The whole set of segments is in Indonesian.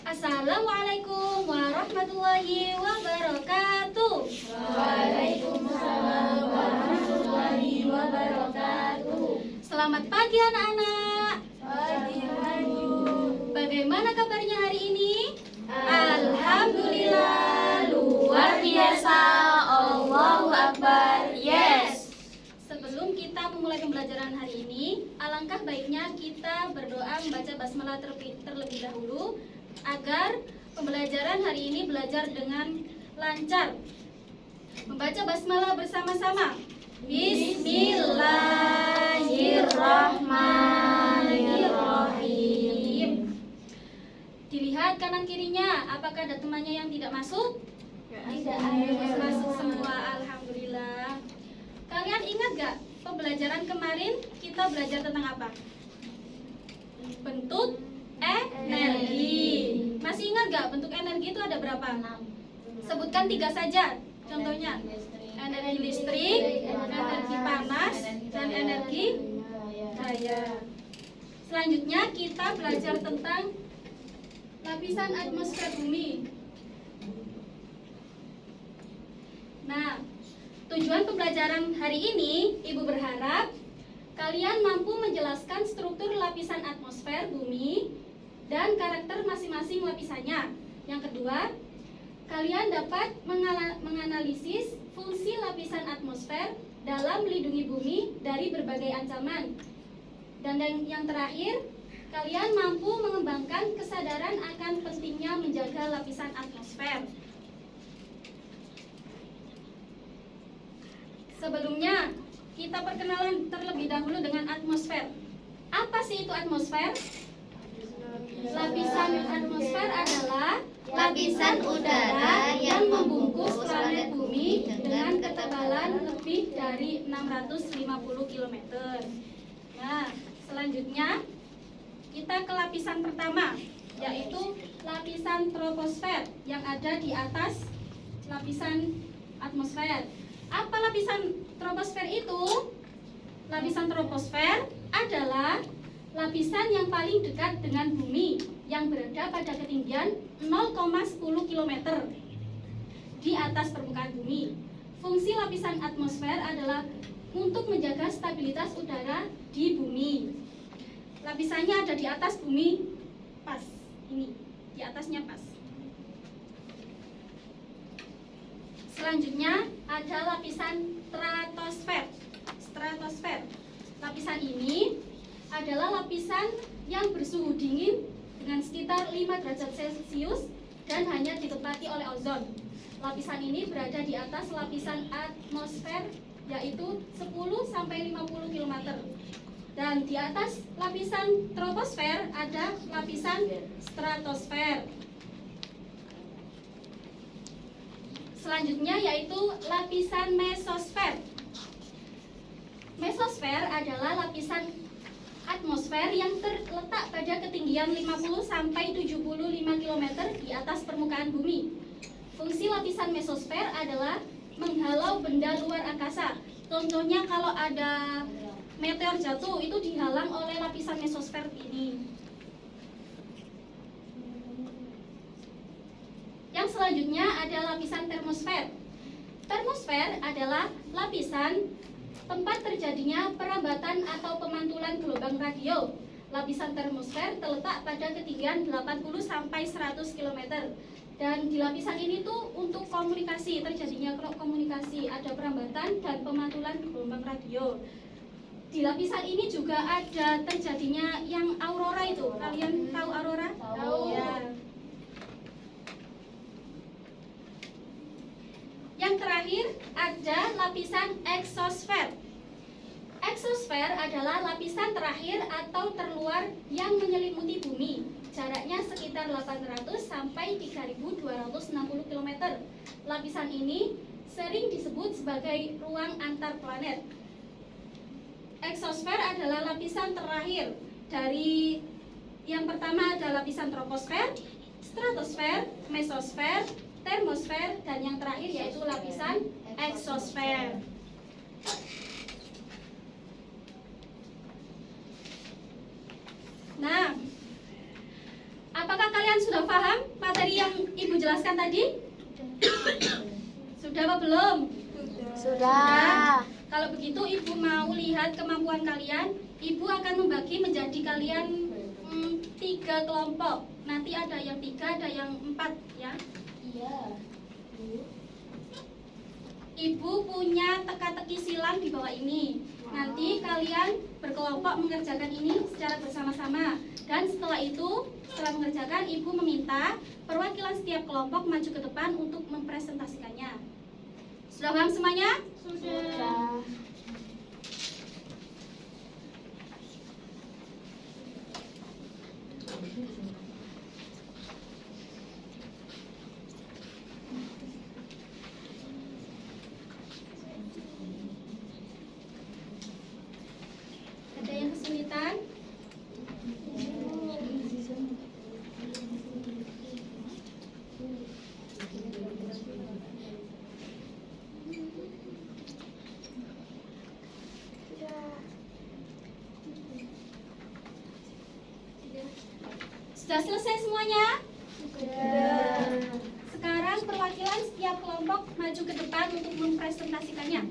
Assalamualaikum warahmatullahi wabarakatuh. Waalaikumsalam warahmatullahi wabarakatuh. Selamat pagi anak-anak. Pagi. Bagaimana kabarnya hari ini? Alhamdulillah, luar biasa. Allahu Akbar. Yes. Sebelum kita memulai pembelajaran hari ini, alangkah baiknya kita berdoa membaca basmalah terlebih dahulu agar pembelajaran hari ini belajar dengan lancar. Membaca basmalah bersama-sama. Bismillahirrahmanirrahim. Dilihat kanan kirinya, apakah ada temannya yang tidak masuk? Tidak Masuk semua, alhamdulillah. Kalian ingat gak pembelajaran kemarin kita belajar tentang apa? Bentuk energi. Masih ingat gak bentuk energi itu ada berapa? Sebutkan 3 saja. Contohnya energi listrik, energi panas, dan energi cahaya. Selanjutnya kita belajar tentang lapisan atmosfer bumi. Nah, tujuan pembelajaran hari ini, Ibu berharap kalian mampu menjelaskan struktur lapisan atmosfer bumi dan karakter masing-masing lapisannya. Yang kedua, kalian dapat menganalisis fungsi lapisan atmosfer dalam melindungi bumi dari berbagai ancaman. Dan yang terakhir, kalian mampu mengembangkan kesadaran akan pentingnya menjaga lapisan atmosfer. Sebelumnya, kita perkenalan terlebih dahulu dengan atmosfer. Apa sih itu atmosfer? Lapisan atmosfer adalah lapisan udara yang membungkus planet bumi dengan ketebalan lebih dari 650 km. Nah, selanjutnya kita ke lapisan pertama, yaitu lapisan troposfer yang ada di atas lapisan atmosfer. Apa lapisan troposfer itu? Lapisan troposfer adalah lapisan yang paling dekat dengan bumi yang berada pada ketinggian 0,10 km di atas permukaan bumi. Fungsi lapisan atmosfer adalah untuk menjaga stabilitas udara di bumi. Lapisannya ada di atas bumi, pas ini, di atasnya pas. Selanjutnya ada lapisan stratosfer. Stratosfer. Lapisan ini adalah lapisan yang bersuhu dingin dengan sekitar 5 derajat Celcius dan hanya ditempati oleh ozon. Lapisan ini berada di atas lapisan atmosfer, yaitu 10-50 km. Dan di atas lapisan troposfer ada lapisan stratosfer. Selanjutnya yaitu lapisan mesosfer. Mesosfer adalah lapisan atmosfer yang terletak pada ketinggian 50-75 km di atas permukaan bumi. Fungsi lapisan mesosfer adalah menghalau benda luar angkasa. Contohnya kalau ada meteor jatuh, itu dihalang oleh lapisan mesosfer ini. Yang selanjutnya ada lapisan termosfer. Termosfer adalah lapisan tempat terjadinya perambatan atau pemantulan gelombang radio. Lapisan termosfer terletak pada ketinggian 80-100 km. Dan di lapisan ini tuh untuk komunikasi, terjadinya komunikasi, ada perambatan dan pemantulan gelombang radio. Di lapisan ini juga ada terjadinya yang aurora itu. Kalian tahu aurora? Tahu. Ya. Yang terakhir ada lapisan exosfer. Exosfer adalah lapisan terakhir atau terluar yang menyelimuti bumi. Jaraknya sekitar 800 sampai 3260 km. Lapisan ini sering disebut sebagai ruang antar planet. Exosfer adalah lapisan terakhir dari yang pertama ada lapisan troposfer, stratosfer, mesosfer, termosfer, dan yang terakhir yaitu lapisan exosfer. Nah, apakah kalian sudah paham materi yang Ibu jelaskan tadi? Sudah apa belum? Sudah. Kalau begitu Ibu mau lihat kemampuan kalian. Ibu akan membagi menjadi kalian 3 kelompok. Nanti ada yang 3, ada yang 4 ya. Iya. Ibu punya teka-teki silang di bawah ini. Nanti kalian berkelompok mengerjakan ini secara bersama-sama. Dan setelah itu, setelah mengerjakan, Ibu meminta perwakilan setiap kelompok maju ke depan untuk mempresentasikannya. Sudah paham semuanya? Sudah. Ada yang kesulitan? Sudah selesai semuanya? Sekarang perwakilan setiap kelompok maju ke depan untuk mempresentasikannya.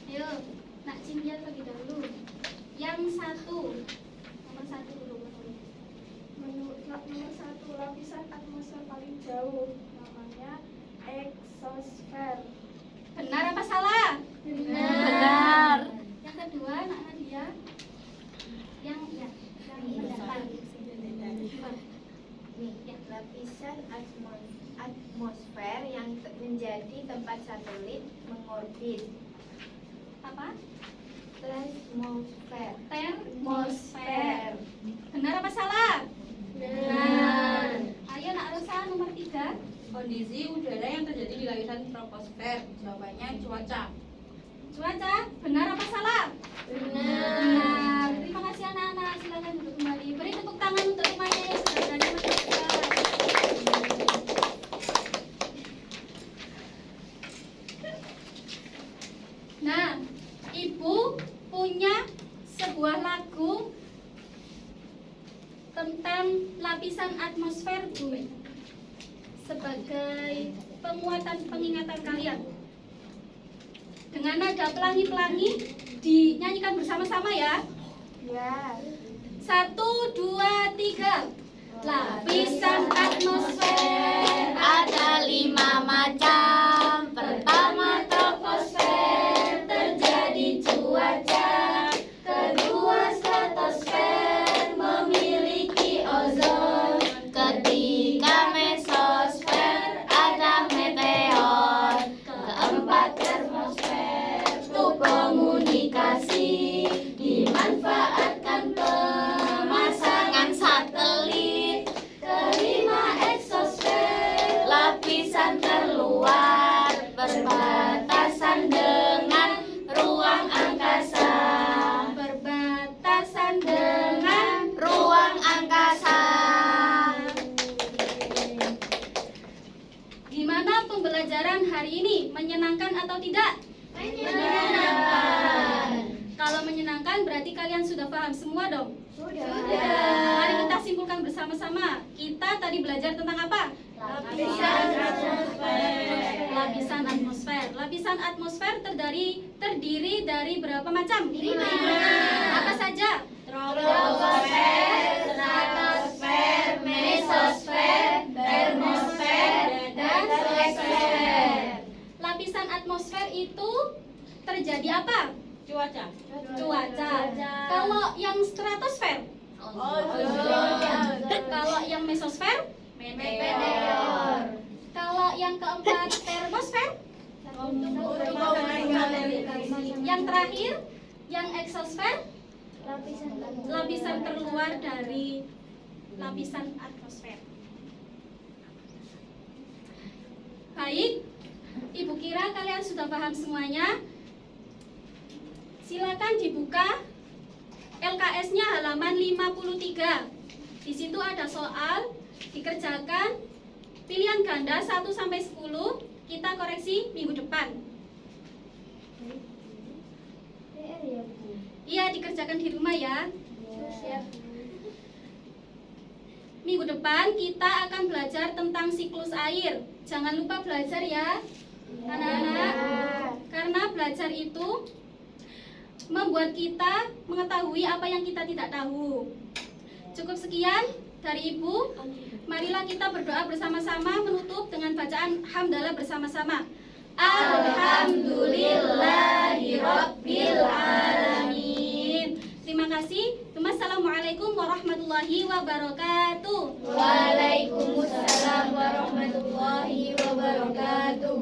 Ayo, Nak Cynthia terlebih dahulu. Yang satu, nomor 1 dulu. Menurut nomor 1, lapisan atmosfer paling jauh namanya exosfer. Benar apa salah? Benar. Yang kedua, Nak Nadia. Yang depan. Nih, lapisan atmosfer yang menjadi tempat satelit mengorbit. Apa? Termosfer. Termosfer. Benar apa salah? Benar. Ayo Nak Rosa nomor 3. Kondisi udara yang terjadi di lapisan troposfer. Jawabannya cuaca. Cuaca, benar apa salah? Benar. Terima kasih anak-anak. Silakan duduk kembali. Beri tepuk tangan untuk semuanya yang sudah berani menjawab. Nah, Ibu punya sebuah lagu tentang lapisan atmosfer bumi sebagai penguatan pengingatan kalian. Dengan nada pelangi-pelangi dinyanyikan bersama-sama ya. Ya. 1, 2, 3. Lapisan atmosfer Ada 5 macam. Pertama troposfer, terjadi cuaca. Kedua stratosfer, memiliki ozon. Ketiga mesosfer, ada meteor. Keempat termosfer, untuk komunikasi. Dimanfaatkan pemasangan satelit. Kelima exosfer, lapisan terluar, berbatasan dengan ruang angkasa. berbatasan dengan Ruang angkasa. Gimana pembelajaran hari ini? Menyenangkan atau tidak? Menyenangkan. Kalau menyenangkan berarti kalian sudah paham semua dong? Sudah. Mari kita simpulkan bersama-sama. Kita tadi belajar tentang apa? Lapisan atmosfer. Lapisan atmosfer. Lapisan atmosfer terdiri dari berapa macam? 5. Apa saja? Troposfer, stratosfer, mesosfer, termosfer, dan exosfer. Lapisan atmosfer itu terjadi apa? Cuaca. Cuaca. Kalau yang stratosfer? Kalau yang mesosfer? Meteor. Kalau yang keempat termosfer? Yang terakhir, yang exosfer? Lapisan terluar dari lapisan atmosfer. Baik, Ibu kira kalian sudah paham semuanya. Silakan dibuka LKS-nya halaman 53. Di situ ada soal, dikerjakan Pilihan ganda 1 sampai 10 kita koreksi minggu depan. PR ya, Bu. Iya, dikerjakan di rumah ya. Siap. Minggu depan kita akan belajar tentang siklus air. Jangan lupa belajar ya, anak-anak. Karena belajar itu membuat kita mengetahui apa yang kita tidak tahu. Cukup sekian dari Ibu. Marilah kita berdoa bersama-sama menutup dengan bacaan hamdalah bersama-sama. Alhamdulillahirabbil alamin. Terima kasih. Wassalamualaikum warahmatullahi wabarakatuh. Waalaikumsalam warahmatullahi wabarakatuh.